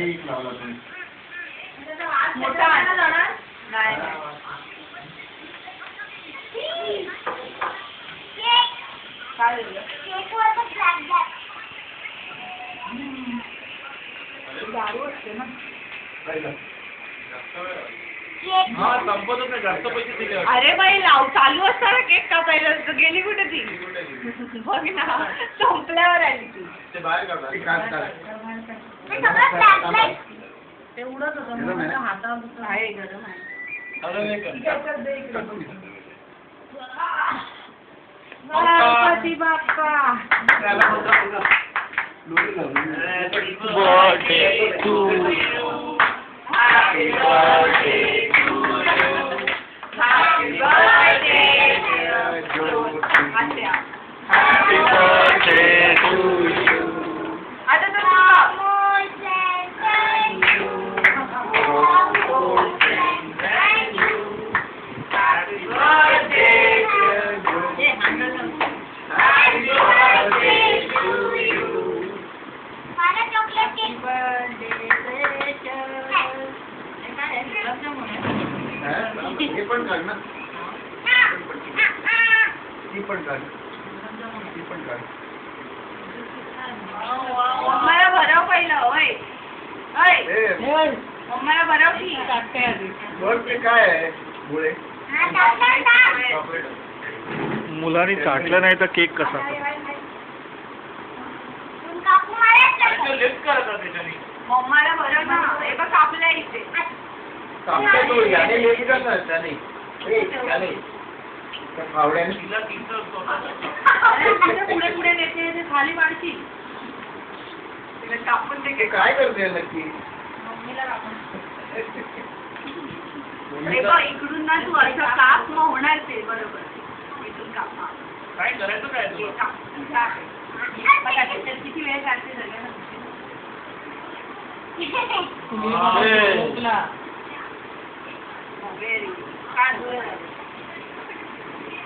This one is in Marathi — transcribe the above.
एक लावला तुम्ही. मोठा जाणार नाही. काय दारू असते ना. अरे बाई लाव चालू असताना केक कापायला गेली कुठे ती. बघ ना संपल्यावर आली ती. ते बाहेर काढतात. ते उडत होतं हातात आहे गरम आहे. Ganpati Bappa. Birthday to you. Happy birthday to you. Happy birthday dear Jyoti. Happy birthday to you. आता तर हे पण काढ ना. ती पण काढ. ती पण काढ. मम्माला भरव पहिलं. होय होय मम्माला भरव की काढते आधी. बर्थडे काय आहे मुळे. मुलांनी चाटलं नाही तर केक कसा. मम्माला भरव ना. हे बघ कापल्या इथे. पुढे पुढे नेते खाली वाढची. तिला कापून ते काय करते नक्की. मम्मीला कापून. इकडून ना तू असं काप मग होणार ते बरोबर. इथून काप. काय करायचं काय किती वेळ काढते सगळ्यांना. Very good.